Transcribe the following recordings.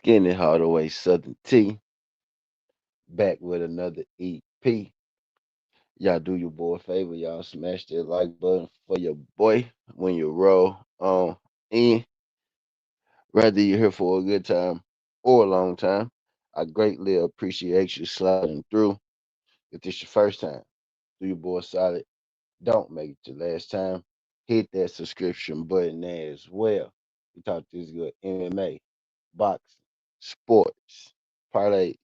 Skinny Hardaway Southern T back with another EP. Y'all do your boy a favor, y'all smash that like button for your boy when you roll on in. Whether you're here for a good time or a long time, I greatly appreciate you sliding through. If this your first time, do your boy solid. Don't make it your last time. Hit that subscription button as well. We talk this good MMA, boxing, sports, parlays,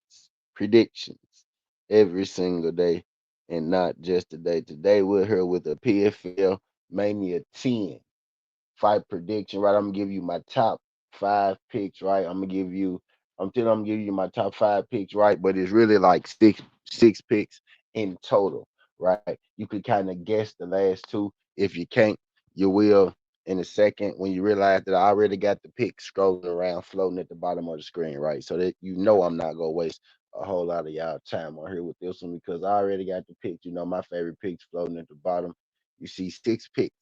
predictions every single day, and not just today. Today we're here with a PFL Mania 10 fight prediction, right? I'm gonna give you my top five picks, right? I'm gonna give you my top five picks, right? But it's really like six picks in total, right? You could kind of guess the last two. If you can't, you will in a second when you realize that I already got the picks scrolling around, floating at the bottom of the screen, right? So that you know I'm not gonna waste a whole lot of y'all time on here with this one because I already got the picks. You know, my favorite picks floating at the bottom. You see six picks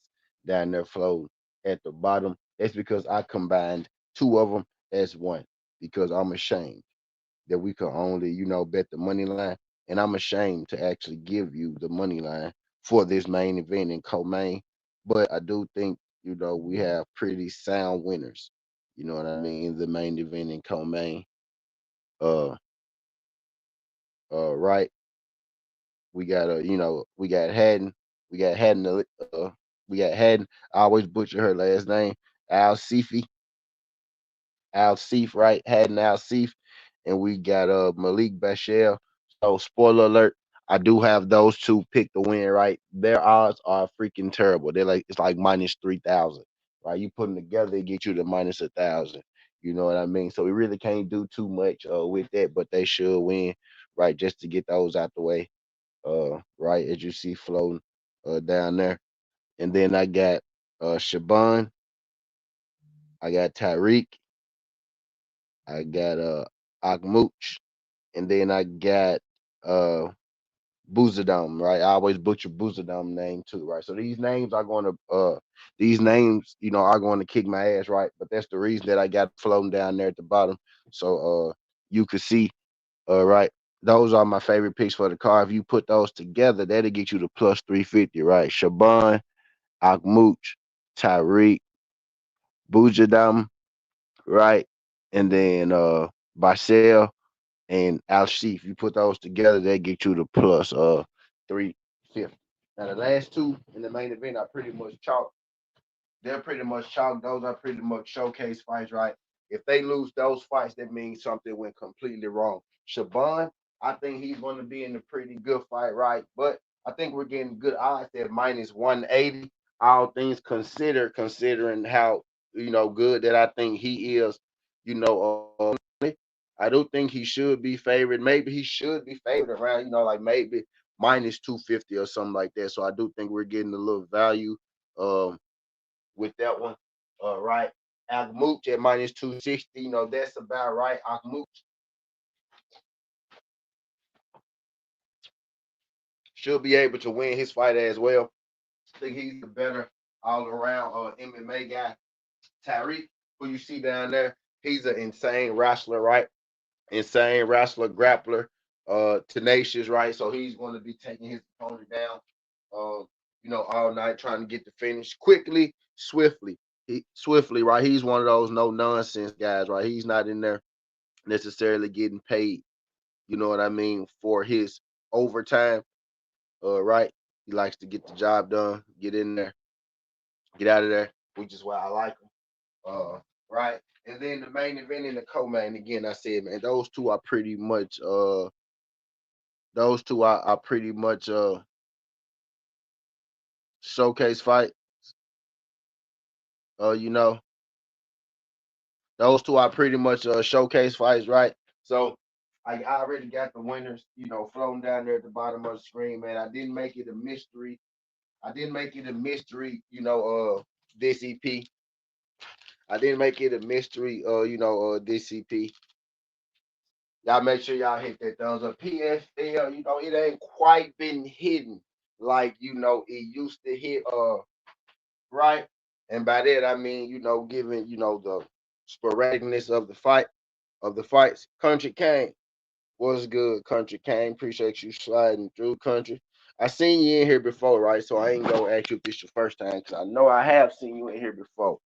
down there floating at the bottom. That's because I combined two of them as one because I'm ashamed that we can only, bet the money line. And I'm ashamed to actually give you the money line for this main event in co-main. But I do think, we have pretty sound winners. You know what I mean? The main event in co-main. Uh right. We got we got Hatton. We got Hatton we got Hatton. I always butcher her last name. Al Alsaif, right? Hadden Alsaif, and we got Malik Basahel. So spoiler alert, I do have those two pick the win, right? Their odds are freaking terrible. They're like it's like minus 3,000, right? You put them together, it get you to minus 1,000. You know what I mean? So we really can't do too much with that, but they should win, right? Just to get those out the way, right? As you see floating down there, and then I got Shaban, I got Tyreek, I got Akmooch, and then I got uh Boozadom, right? I always butcher Boozadom name too, right? So these names, are going to kick my ass, right? But that's the reason that I got floating down there at the bottom. So you could see, right? Those are my favorite picks for the car. If you put those together, that'll get you to plus 350, right? Shaban, Akmooch, Tyreek, Boojadam, right? And then Barcel and Al Sheef. You put those together, they get you to plus 350. Now the last two in the main event are pretty much chalk. They're pretty much chalk. Those are pretty much showcase fights, right? If they lose those fights, that means something went completely wrong. Shaban, I think he's going to be in a pretty good fight, right? But I think we're getting good odds at minus 180. All things considered, considering how good that I think he is, you know, I do think he should be favored. Maybe he should be favored around, like maybe minus 250 or something like that. So I do think we're getting a little value um with that one. Right. Akmooch at minus 260, that's about right. Akmooch should be able to win his fight as well. I think he's the better all around MMA guy. Tyreek, who you see down there, he's an insane wrestler, right? Insane wrestler, grappler, tenacious, right? So he's going to be taking his opponent down, all night, trying to get the finish quickly, swiftly. Swiftly, right? He's one of those no nonsense guys, right? He's not in there necessarily getting paid, you know what I mean, for his overtime, right? He likes to get the job done, get in there, get out of there, which is why I like him, right? And then the main event and the co-main, again, I said, man, those two are pretty much showcase fight. You know, those two are pretty much showcase fights, right? So I already got the winners, floating down there at the bottom of the screen, man. I didn't make it a mystery. I didn't make it a mystery, this EP. I didn't make it a mystery, this EP. Y'all make sure y'all hit that thumbs up. PFL, it ain't quite been hidden like it used to hit. Right? And by that I mean, given the sporadicness of the fight, of the fights. Country Kane, what's good, Country Kane? Appreciate you sliding through, Country. I seen you in here before, right? So I ain't gonna ask you if this your first time, because I know I have seen you in here before.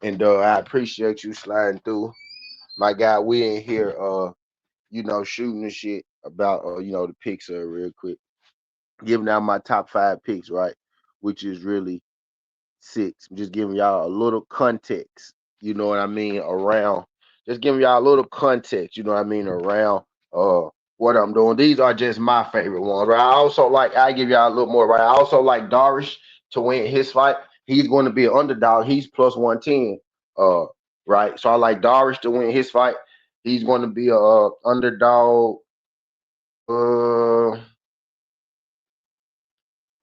And I appreciate you sliding through. My guy, we in here shooting the shit about the picks real quick. Giving out my top 5 picks, right? Which is really 6. I'm just giving y'all a little context, you know what I mean, around just giving y'all a little context, you know what I mean, around uh what I'm doing. These are just my favorite ones, right? I give y'all a little more, right? I also like Darish to win his fight. He's going to be an underdog. He's plus 110. Right. So I like Darish to win his fight. He's going to be a underdog. Uh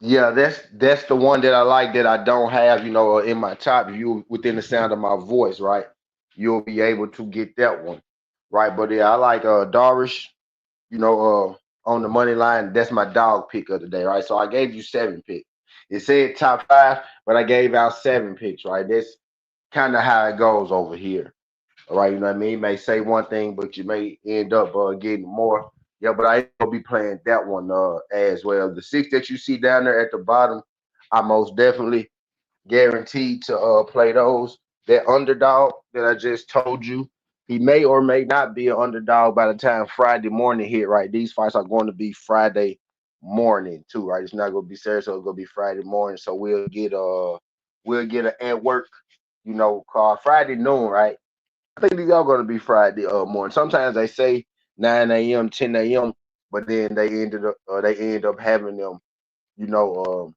Yeah, that's the one that I like that I don't have, in my top. If you within the sound of my voice, right, you'll be able to get that one, right? But yeah, I like Darish, on the money line. That's my dog pick of the day, right? So I gave you 7 picks. It said top 5, but I gave out 7 picks, right? That's kind of how it goes over here. All right, you know what I mean? You may say one thing, but you may end up getting more. Yeah, but I will be playing that one as well. The 6 that you see down there at the bottom, I most definitely guaranteed to play those. That underdog that I just told you, he may or may not be an underdog by the time Friday morning hit. Right, these fights are going to be Friday morning too. Right, it's not going to be Saturday, so it's going to be Friday morning. So we'll get an at work, call Friday noon. Right, I think these are going to be Friday morning. Sometimes they say 9 a.m., 10 a.m., but then they end up having them, you know,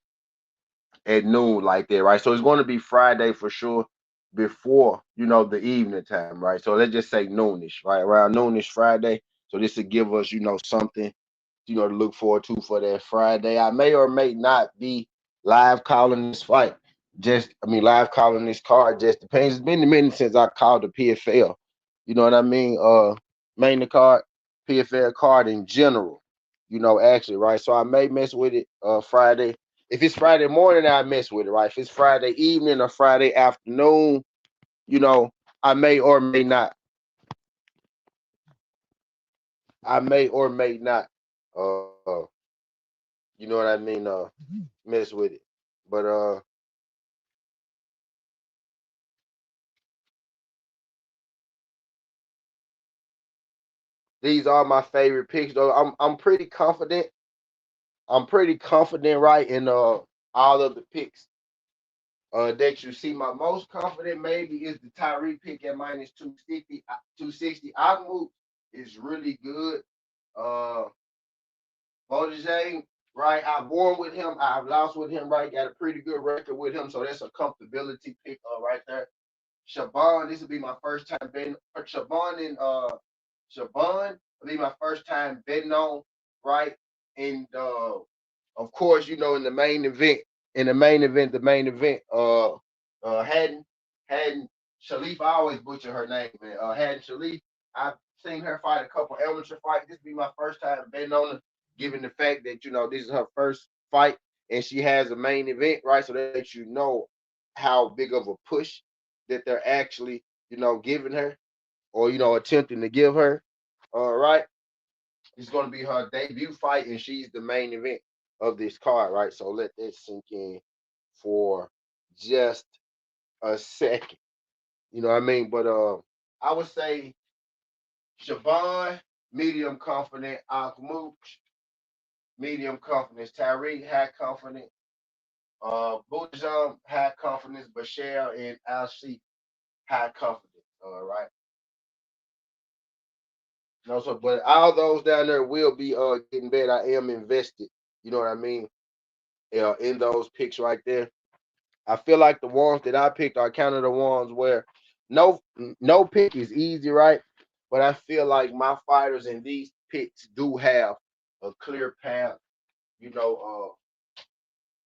at noon like that, right? So it's going to be Friday for sure before the evening time, right? So let's just say noonish, right? Around noonish Friday. So this will give us, something to look forward to for that Friday. I may or may not be live calling this fight. Live calling this card just depends. It's been a minute since I called the PFL. You know what I mean? MENA card, PFL card in general. Actually, right? So I may mess with it Friday. If it's Friday morning, I mess with it, right? If it's Friday evening or Friday afternoon, you know, I may or may not. I may or may not. You know what I mean? Mess with it. But these are my favorite picks. Though I'm pretty confident. I'm pretty confident, right, in all of the picks that you see. My most confident maybe is the Tyree pick at minus 260. 260. Agmu is really good. Uh, Bojang, right? I've won with him. I've lost with him, right? Got a pretty good record with him, so that's a comfortability pick right there. Shaban, this will be my first time betting. Shaban will be my first time betting on, right? And of course, in the main event, Hadden Shalif. I always butcher her name, man. Hadden Shalif. I've seen her fight a couple amateur fights. This will be my first time betting on her, given the fact that this is her first fight and she has a main event, right? So that lets you know how big of a push that they're actually, giving her or attempting to give her. All right. It's going to be her debut fight, and she's the main event of this card, right? So let that sink in for just a second. You know what I mean? But I would say Siobhan, medium confident. Akmooch, medium confidence. Tyreek, high confident. Bujam, high confidence. Bashir and Alsaif, high confidence. All right. So but all those down there will be getting bet. I am invested. You know what I mean? In those picks right there. I feel like the ones that I picked are kind of the ones where no pick is easy, right? But I feel like my fighters in these picks do have a clear path, you know,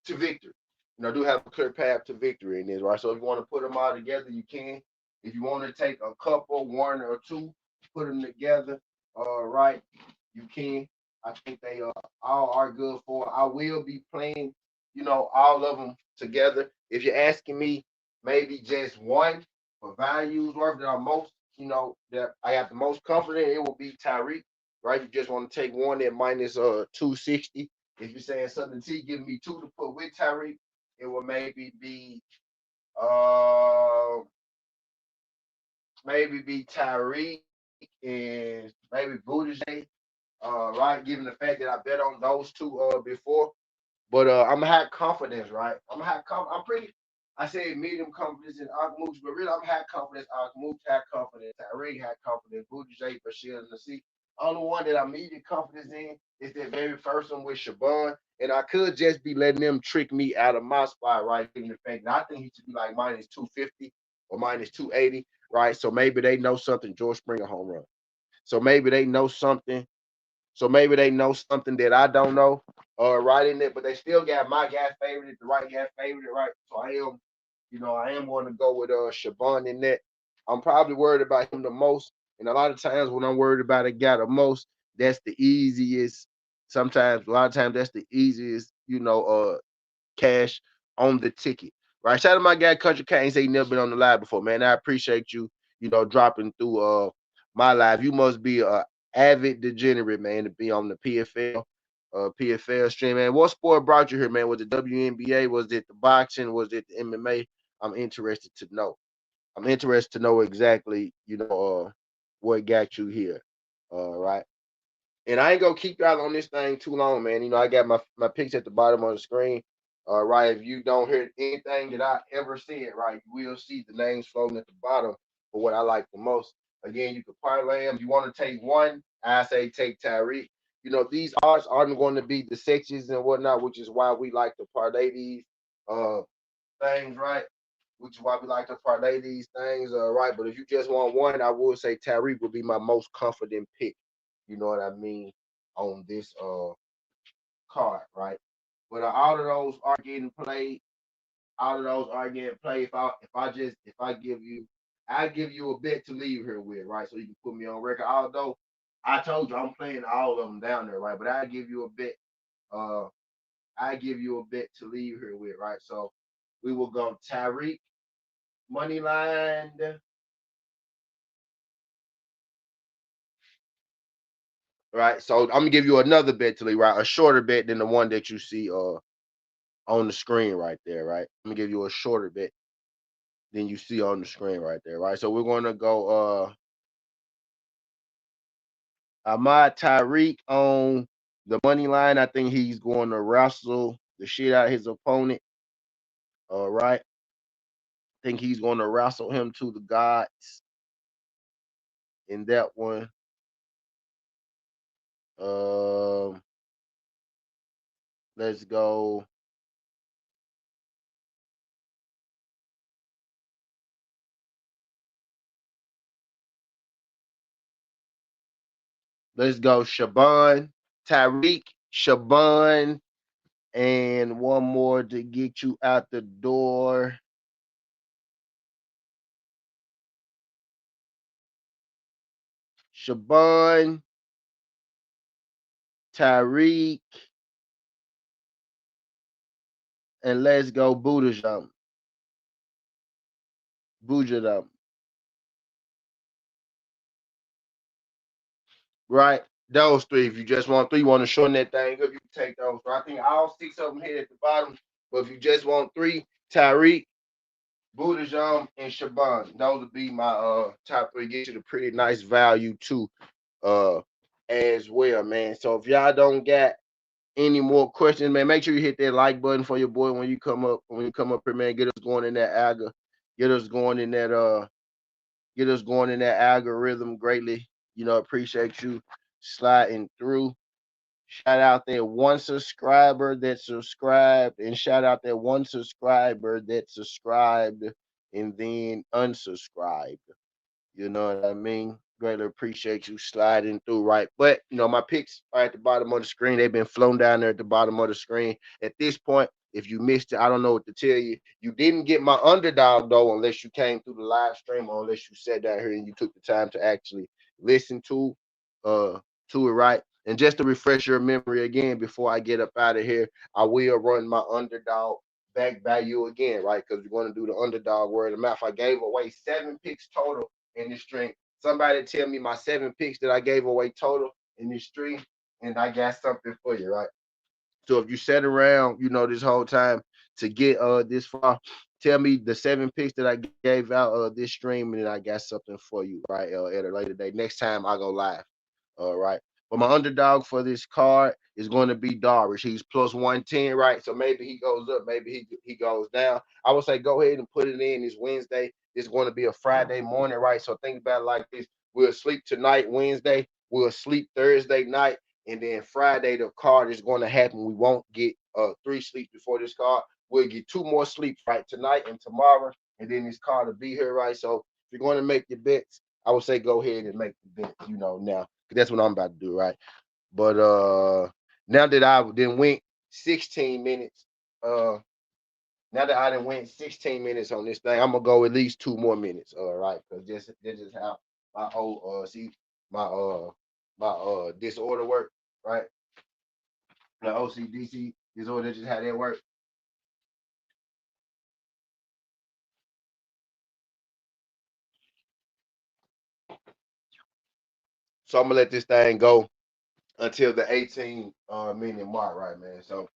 to victory. Do have a clear path to victory in this, right? So if you want to put them all together, you can. If you want to take a couple, one or two, put them together, right, you can. I think they all are good for. I will be playing, all of them together. If you're asking me, maybe just one for values worth that are most that I have the most confident, it will be Tyreek, right? You just want to take one at minus 260. If you're saying something T, give me two to put with Tyreek, it will uh maybe be Tyreek and maybe Buttigieg, right? Given the fact that I bet on those two before. But I'm gonna have confidence, right? I'm pretty. I say medium confidence in Akmooch, but really I'm had confidence. Akmooch had confidence. Tyreek had confidence. Buttigieg, Basahel, and the C. Only one that I'm medium confidence in is that very first one with Shaban. And I could just be letting them trick me out of my spot, right? Given the fact that I think he should be like minus 250 or minus 280, right? So maybe they know something. George Springer home run. So maybe they know something that I don't know, right in there, but they still got my gas favorite, the right gas favorite, right? So I am going to go with Shaban in that. I'm probably worried about him the most. And a lot of times when I'm worried about a guy the most, that's the easiest. Sometimes, a lot of times, that's the easiest, cash on the ticket. Right. Shout out to my guy Country Kane. Say he never been on the live before, man. I appreciate you, dropping through my live. You must be a avid degenerate, man, to be on the PFL stream, man. What sport brought you here, man? Was it WNBA? Was it the boxing? Was it the MMA? I'm interested to know. I'm interested to know exactly, what got you here. Right. And I ain't gonna keep y'all on this thing too long, man. I got my picks at the bottom of the screen. Right. If you don't hear anything that I ever said, right, you will see the names floating at the bottom for what I like the most. Again, you can parlay them. You want to take one, I say take Tyreek. These odds aren't going to be the sexiest and whatnot, which is why we like to parlay these uh things, right? Which is why we like to parlay these things, right? But if you just want one, I would say Tyreek would be my most confident pick. You know what I mean? On this card, right? But all of those are getting played. All of those are getting played. I give you a bet to leave here with, right? So you can put me on record. Although I told you I'm playing all of them down there, right? But I give you a bet. Uh, I give you a bet to leave here with, right? So we will go Tyreek money line. Right. So I'm gonna give you another bet to leave, right? A shorter bet than the one that you see on the screen right there, right? I'm gonna give you a shorter bet than you see on the screen right there, right? So we're gonna go Ahmad Tyreek on the money line. I think he's going to wrestle the shit out of his opponent. All right. I think he's going to wrestle him to the gods in that one. Um, let's go. Let's go. Shaban, Tyreek, Shaban, and one more to get you out the door. Shaban, Tyreek, and let's go Buddhism. Buddhism. Right? Those three. If you just want three, you want to shorten that thing up, you can take those. So I think all six of them hit at the bottom. But if you just want three, Tyreek, Buddhism, and Shaban. Those would be my top three. Get you the pretty nice value too, uh, as well, man. So if y'all don't got any more questions, man, make sure you hit that like button for your boy when you come up here, man. Get us going in that get us going in that algorithm greatly. Appreciate you sliding through. Shout out that one subscriber that subscribed, and shout out that one subscriber that subscribed and then unsubscribed. You know what I mean? Greatly appreciate you sliding through, right? But my picks are at the bottom of the screen. They've been flown down there at the bottom of the screen. At this point, if you missed it, I don't know what to tell you. You didn't get my underdog though, unless you came through the live stream or unless you sat down here and you took the time to actually listen uh to it, right? And just to refresh your memory again before I get up out of here, I will run my underdog back value again, right? Because we're going to do the underdog word of mouth. I gave away 7 picks total in this stream. somebody tell me my 7 picks that I gave away total in this stream, and I got something for you, right? So if you sat around, this whole time to get this far, tell me the 7 picks that I gave out this stream, and then I got something for you, right? At a later date. Next time I go live. All right. But my underdog for this card is going to be Darvish. He's plus 110, right? So maybe he goes up, maybe he goes down. I would say go ahead and put it in. It's Wednesday. It's going to be a Friday morning, right? So think about it like this. We'll sleep tonight, Wednesday. We'll sleep Thursday night. And then Friday, the card is going to happen. We won't get 3 sleeps before this card. We'll get 2 more sleeps, right? Tonight and tomorrow. And then this card will be here, right? So if you're going to make your bets, I would say go ahead and make the bets, now. That's what I'm about to do, right? But now that I then went 16 minutes, now that I done went 16 minutes on this thing, I'm gonna go at least 2 more minutes, right? Because this is how my old my disorder work, right? The OCDC disorder, just how that work. So I'm gonna let this thing go until the 18 minute mark, right, man? So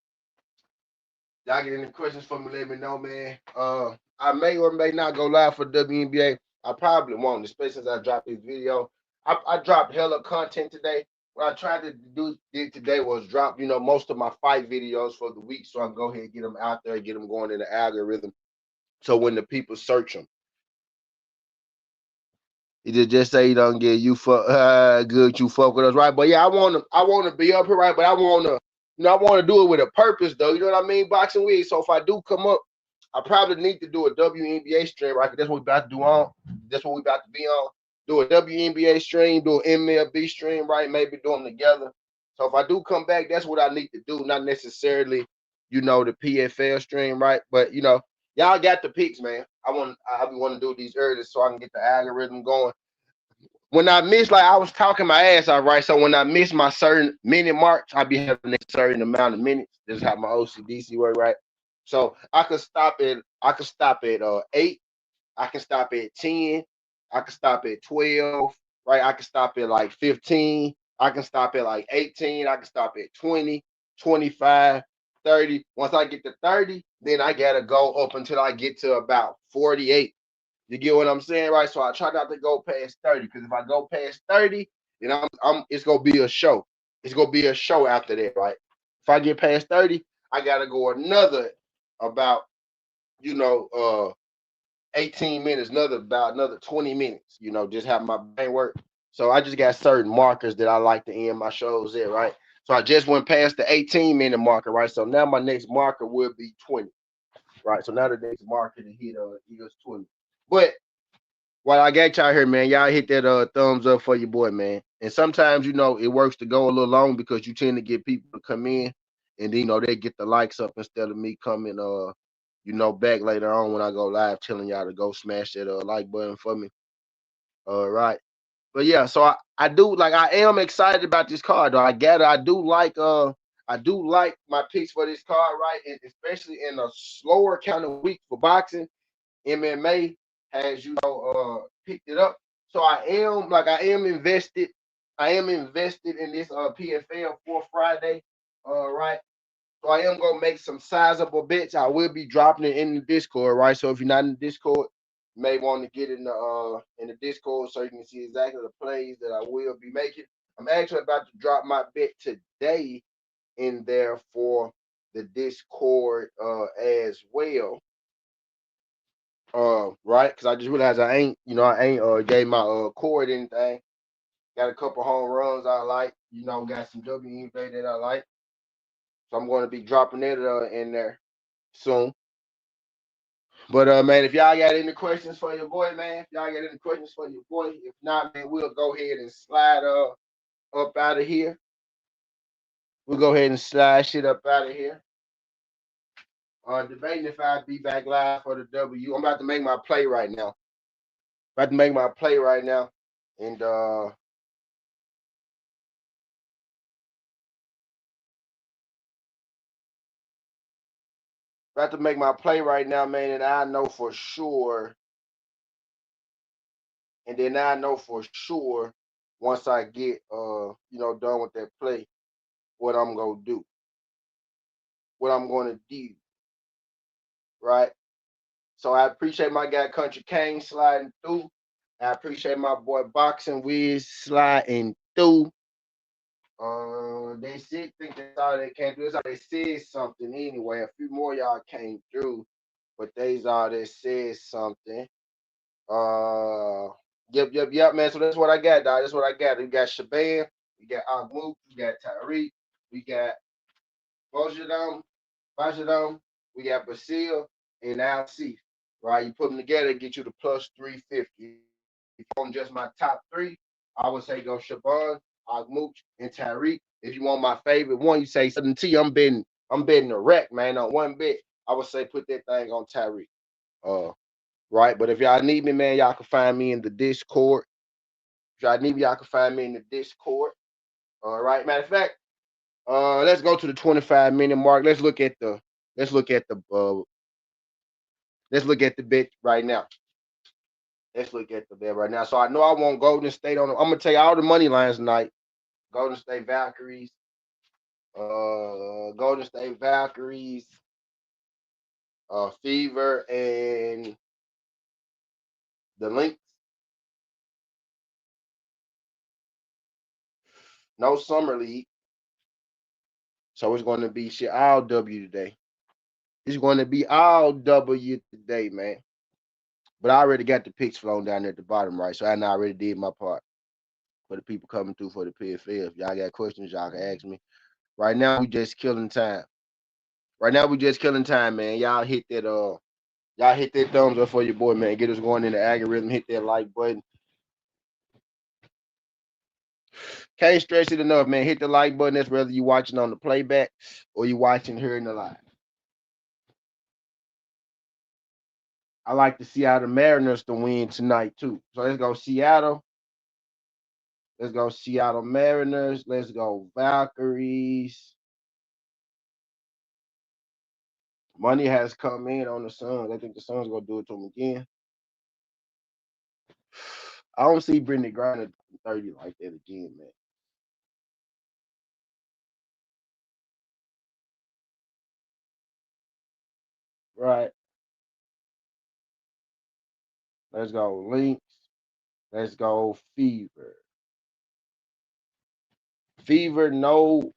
y'all get any questions for me, let me know, man. I may or may not go live for WNBA. I probably won't, especially since I dropped this video. I dropped hella content today. What I tried to do today was drop, most of my fight videos for the week, so I can go ahead and get them out there, get them going in the algorithm. So when the people search them, you just say you don't get you for good, you fuck with us, right? But yeah, I wanna be up here, right? But I wanna do it with a purpose, though. You know what I mean? Boxing week. So if I do come up, I probably need to do a WNBA stream, right? That's what we about to do on. That's what we about to be on. Do a WNBA stream, do an MLB stream, right? Maybe do them together. So if I do come back, that's what I need to do, not necessarily, the PFL stream, right? But y'all got the picks, man. I want to do these early so I can get the algorithm going. When I miss, like I was talking my ass off, right? So when I miss my certain minute marks, I be having a certain amount of minutes. This is how my OCDC work, right? So I could stop at 8. I can stop at 10. I can stop at 12, right? I can stop at like 15. I can stop at like 18. I can stop at 20, 25, 30. Once I get to 30, then I gotta go up until I get to about 48. You get what I'm saying, right? So I try not to go past 30, because if I go past 30, then I'm it's gonna be a show. It's gonna be a show after that, right? If I get past 30, I gotta go another about you know uh 18 minutes, another 20 minutes, just have my brain work. So I just got certain markers that I like to end my shows at, right? So I just went past the 18-minute marker, right? So now my next marker will be 20, right? So now the next marker to hit is 20. But while I got y'all here, man, y'all hit that thumbs up for your boy, man. And sometimes, it works to go a little long because you tend to get people to come in and then, they get the likes up instead of me coming back later on when I go live telling y'all to go smash that like button for me. All right. But yeah, so I am excited about this card though. I do like my picks for this card, right? And especially in a slower kind of week for boxing. MMA has picked it up. So I am invested. I am invested in this PFL for Friday. Right. So I am gonna make some sizable bets. I will be dropping it in the Discord, right? So if you're not in the Discord, you may want to get in the Discord so you can see exactly the plays that I will be making. I'm actually about to drop my bet today in there for the Discord as well. Right? Because I just realized I ain't gave my cord anything. Got a couple home runs I like. Got some WNBA that I like. So I'm going to be dropping it in there soon. But man, if y'all got any questions for your boy, man, if y'all got any questions for your boy, if not, man, we'll go ahead and slide up out of here. We'll go ahead and slide shit up out of here. Debating if I'd be back live for the W. I'm about to make my play right now. And about to make my play right now, man, and I know for sure. And then now I know for sure once I get done with that play, what I'm gonna do, what I'm gonna do, right? So I appreciate my guy Country Kane sliding through. I appreciate my boy Boxing Wiz sliding through. They think that's all they came through. That's all they said something anyway. A few more y'all came through, but they's all that said something. Yep, man. So that's what I got, dog. That's what I got. We got Shaban, we got Agmook, we got Tyreek, we got Bajadam, we got Basahel and Alsaif. Right? You put them together, get you the plus 350. If you want just my top three, I would say go Shaban, Agmook, and Tyreek. If you want my favorite one, you say something to you. I'm betting a wreck, man, on one bet. I would say put that thing on Tyreek. Right. But if y'all need me, man, y'all can find me in the Discord. If y'all need me, y'all can find me in the Discord. All right. Matter of fact, let's go to the 25-minute mark. Let's look at the bet right now. Let's look at the bet right now. So I know I want Golden State on. I'm gonna tell you all the money lines tonight. Golden State Valkyries. Golden State Valkyries. Fever and the Lynx. No summer league. So it's going to be shit all W today. It's going to be all W today, man. But I already got the picks flown down there at the bottom, right? So I already did my part for the people coming through for the PFL. If y'all got questions, y'all can ask me. Right now, we just killing time. Man. Y'all hit that thumbs up for your boy, man. Get us going in the algorithm. Hit that like button. Can't stress it enough, man. Hit the like button. That's whether you watching on the playback or you watching here in the live. I like to see how the Mariners to win tonight too. So let's go Seattle. Let's go Seattle Mariners. Let's go Valkyries. Money has come in on the Suns. I think the Suns gonna do it to them again. I don't see Brittany Griner 30 like that again, man. Right. Let's go Lynx. Let's go Fever. Fever, no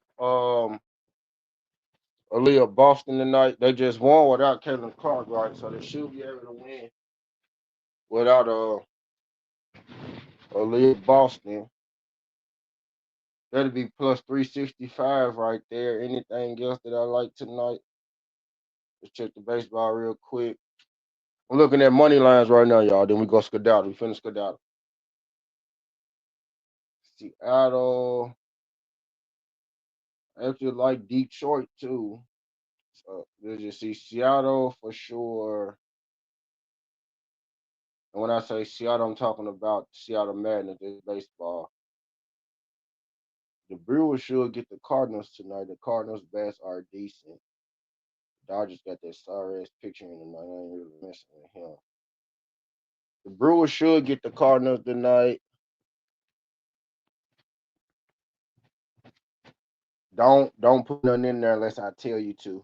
Aaliyah Boston tonight. They just won without Caitlin Clark, right? So they should be able to win without Aaliyah Boston. That'll be plus 365 right there. Anything else that I like tonight? Let's check the baseball real quick. I'm looking at money lines right now, y'all. Then we go skedaddle. We finish skedaddle. Seattle. I actually like Detroit too. So let's just see Seattle for sure. And when I say Seattle, I'm talking about Seattle Mariners, this baseball. The Brewers should get the Cardinals tonight. The Cardinals bats are decent. Dodgers got that sorry ass picture in tonight. I ain't really messing with him. The Brewers should get the Cardinals tonight. Don't put nothing in there unless I tell you to.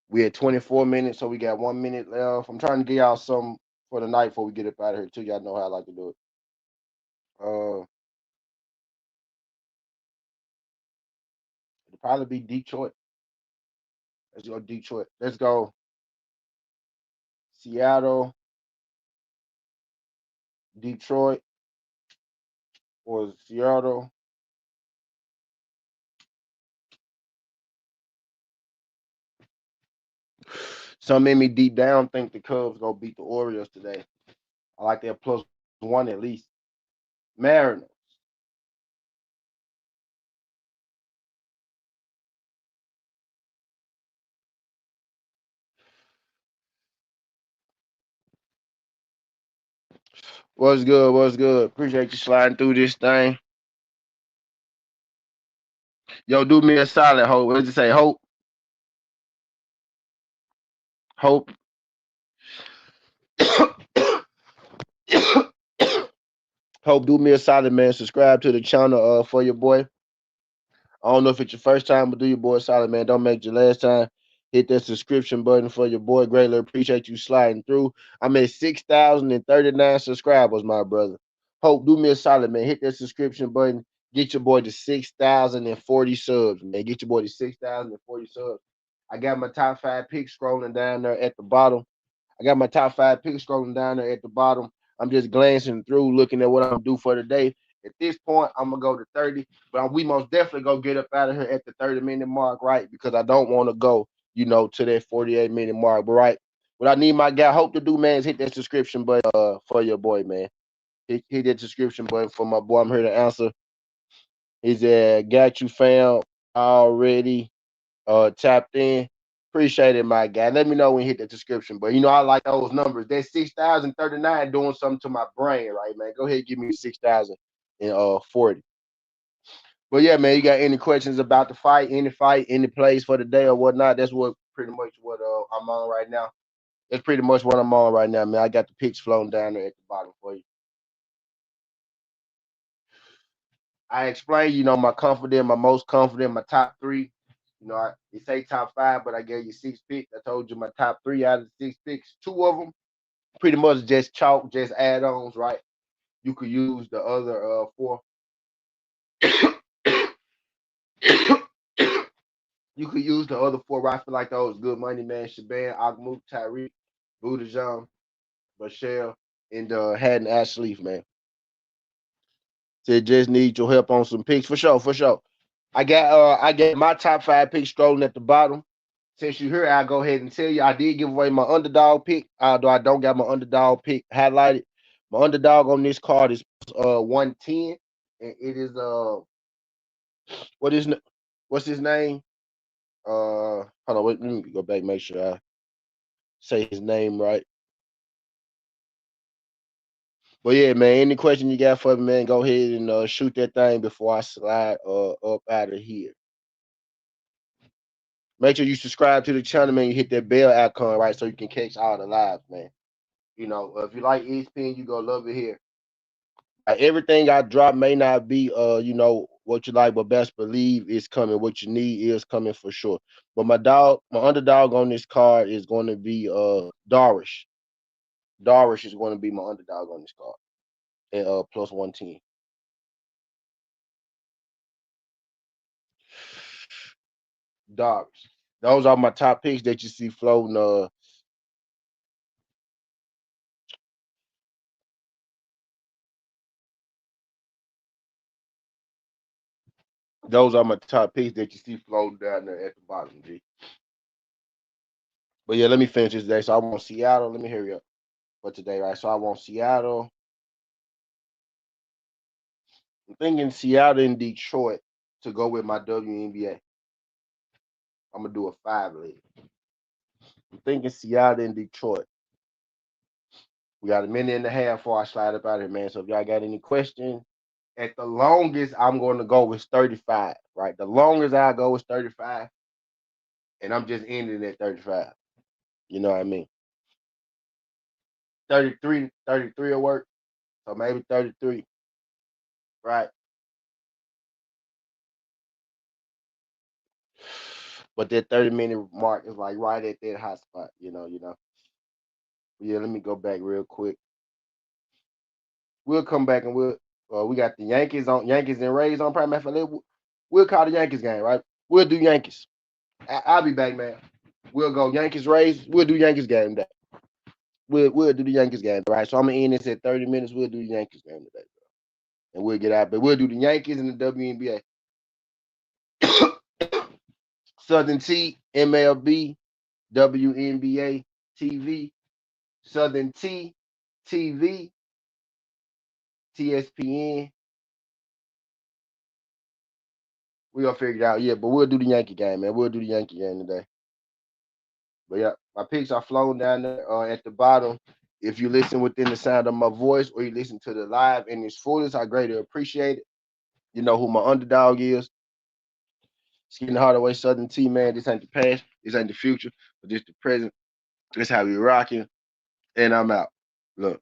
We had 24 minutes, so we got 1 minute left. I'm trying to get y'all some for the night before we get up out of here too. Y'all know how I like to do it. It'll probably be Detroit. Let's go Detroit. Let's go Seattle, Detroit, or Seattle. Some in me deep down think the Cubs gonna beat the Orioles today. I like that plus one at least. Mariners. What's good? What's good? Appreciate you sliding through this thing. Yo, do me a solid, Hope. What does it say? Hope. Hope. Hope do me a solid, man. Subscribe to the channel for your boy. I don't know if it's your first time, but do your boy a solid, man. Don't make it your last time. Hit that subscription button for your boy. Greatly appreciate you sliding through. I'm at 6,039 subscribers, my brother. Hope do me a solid, man. Hit that subscription button. Get your boy to 6,040 subs, man. Get your boy to 6,040 subs. I got my top 5 picks scrolling down there at the bottom. I got my top 5 picks scrolling down there at the bottom. I'm just glancing through, looking at what I'm gonna do for the day. At this point, I'm gonna go to 30, but we most definitely go get up out of here at the 30-minute mark, right? Because I don't want to go, to that 48-minute mark. But right, what I need my guy Hope to do, man, is hit that subscription button for your boy, man. Hit that subscription button for my boy. I'm here to answer. He's got you found already tapped in. Appreciate it, my guy. Let me know when you hit the description. But I like those numbers. That 6,039 doing something to my brain, right, man? Go ahead and give me 6,040. But yeah, man, you got any questions about the fight, any plays for the day or whatnot? That's what pretty much what I'm on right now. That's pretty much what I'm on right now, man. I got the picks floating down there at the bottom for you. I explained, my most confident, my top three. You say top 5, but I gave you 6 picks. I told you my top 3 out of the 6 picks. 2 of them pretty much just chalk, just add-ons, right? You could use the other 4. You could use the other 4, right? I feel like those good money, man. Shaban, Agmuk, Tyreek, Budajan, Basahel, and Hattan Alsaif, man. So just need your help on some picks for sure, for sure. I got my top 5 picks scrolling at the bottom. Since you're here, I'll go ahead and tell you I did give away my underdog pick, although I don't got my underdog pick highlighted. My underdog on this card is 110, and it is what is what's his name? Hold on, wait, let me go back, make sure I say his name right. But yeah, man, any question you got for me, man, go ahead and shoot that thing before I slide up out of here. Make sure you subscribe to the channel, man. You hit that bell icon, right, so you can catch all the lives, man. If you like ESPN, you gonna love it here. Everything I drop may not be what you like, but best believe it's coming. What you need is coming for sure. But my underdog on this card is going to be Darish. Darish is going to be my underdog on this card at plus 110. Darish. Those are my top picks that you see floating. Those are my top picks that you see floating down there at the bottom, G. But yeah, let me finish this day. So I want Seattle. Let me hurry up for today, right? So I want Seattle. I'm thinking Seattle and Detroit to go with my WNBA. I'm gonna do a 5 leg. I'm thinking Seattle and Detroit. We got a minute and a half before I slide up out here, man. So if y'all got any questions, at the longest I'm going to go with 35. Right, the longest I go is 35, and I'm just ending at 35. You know what I mean? 33 will work. So maybe 33. Right. But that 30-minute mark is like right at that hot spot, Yeah, let me go back real quick. We'll come back and we got the Yankees and Rays on Prime FL. We'll call the Yankees game, right? We'll do Yankees. I'll be back, man. We'll go Yankees Rays. We'll do Yankees game today. We'll do the Yankees game, right? So I'm gonna end this at 30 minutes. We'll do the Yankees game today, bro. And we'll get out. But we'll do the Yankees and the WNBA. Southern T, MLB, WNBA, TV, Southern T, TV, TSPN. We gonna figure it out, yeah. But we'll do the Yankee game, man. We'll do the Yankee game today. But yeah, my picks are flowing down there at the bottom. If you listen within the sound of my voice or you listen to the live in its fullest, I greatly appreciate it. You know who my underdog is. Skin Hardaway, Southern T, man. This ain't the past, this ain't the future, but this the present. This how we rocking. And I'm out. Look.